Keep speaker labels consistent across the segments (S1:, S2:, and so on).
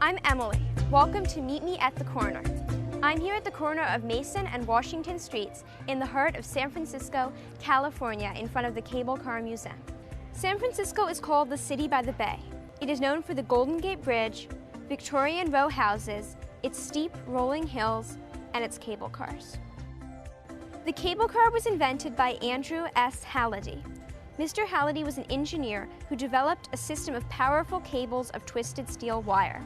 S1: I'm Emily. Welcome to Meet Me at the Corner. I'm here at the corner of Mason and Washington Streets in the heart of San Francisco, California, in front of the Cable Car Museum. San Francisco is called the City by the Bay. It is known for the Golden Gate Bridge, Victorian row houses, its steep rolling hills, and its cable cars. The cable car was invented by Andrew S. Halliday. Mr. Halliday was an engineer who developed a system of powerful cables of twisted steel wire.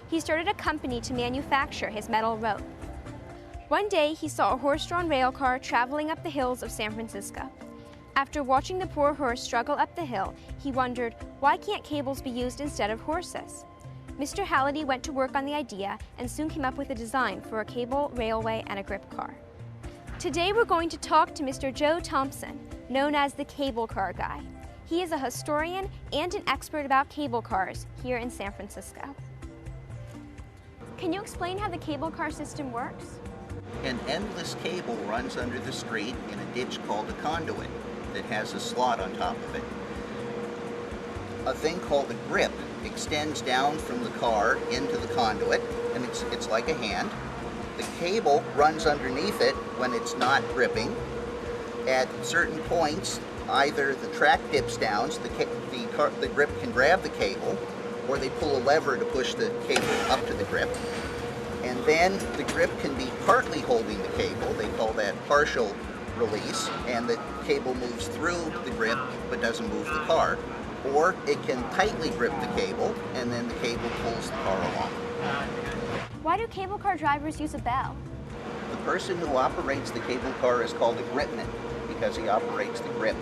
S1: He started a company to manufacture his metal rope. One day, he saw a horse-drawn rail car traveling up the hills of San Francisco. After watching the poor horse struggle up the hill, he wondered, why can't cables be used instead of horses? Mr. Halliday went to work on the idea and soon came up with a design for a cable, railway, and a grip car. Today, we're going to talk to Mr. Joe Thompson, known as the Cable Car Guy. He is a historian and an expert about cable cars here in San Francisco. Can you explain how the cable car system works?
S2: An endless cable runs under the street in a ditch called a conduit that has a slot on top of it. A thing called a grip extends down from the car into the conduit, and it's like a hand. The cable runs underneath it when it's not gripping. At certain points, either the track dips down so the grip can grab the cable, or they pull a lever to push the cable up to the grip. And then the grip can be partly holding the cable, they call that partial release, and the cable moves through the grip but doesn't move the car. Or it can tightly grip the cable, and then the cable pulls the car along.
S1: Why do cable car drivers use a bell?
S2: The person who operates the cable car is called a gripman because he operates the grip.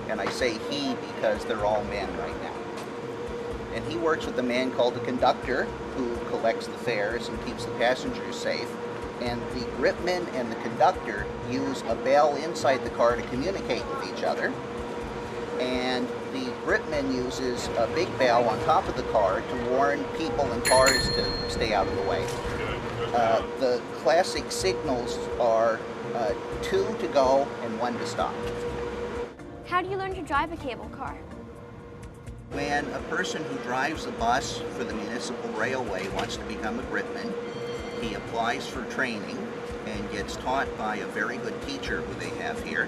S2: And I say he because they're all men right now. And he works with a man called the conductor who collects the fares and keeps the passengers safe. And the gripman and the conductor use a bell inside the car to communicate with each other. And the gripman uses a big bell on top of the car to warn people and cars to stay out of the way. The classic signals are 2 to go and 1 to stop.
S1: How do you learn to drive a cable car?
S2: When a person who drives a bus for the municipal railway wants to become a gripman, he applies for training and gets taught by a very good teacher who they have here,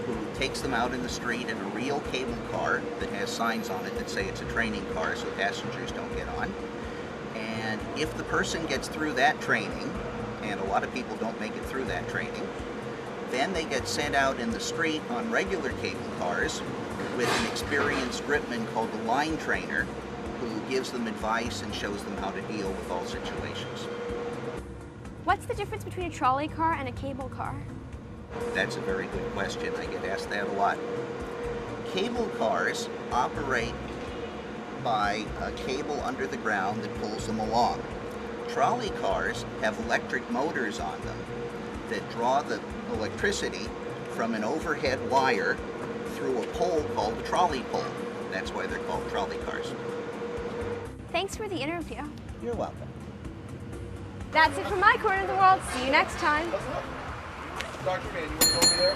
S2: who takes them out in the street in a real cable car that has signs on it that say it's a training car so passengers don't get on. And if the person gets through that training, and a lot of people don't make it through that training, then they get sent out in the street on regular cable cars with an experienced gripman called a line trainer who gives them advice and shows them how to deal with all situations.
S1: What's the difference between a trolley car and a cable car?
S2: That's a very good question. I get asked that a lot. Cable cars operate by a cable under the ground that pulls them along. Trolley cars have electric motors on them that draw the electricity from an overhead wire through a pole called a trolley pole. That's why they're called trolley cars.
S1: Thanks for the interview.
S2: You're welcome.
S1: That's it from my corner of the world. See you next time.
S3: Dr. Man, you want to go over there?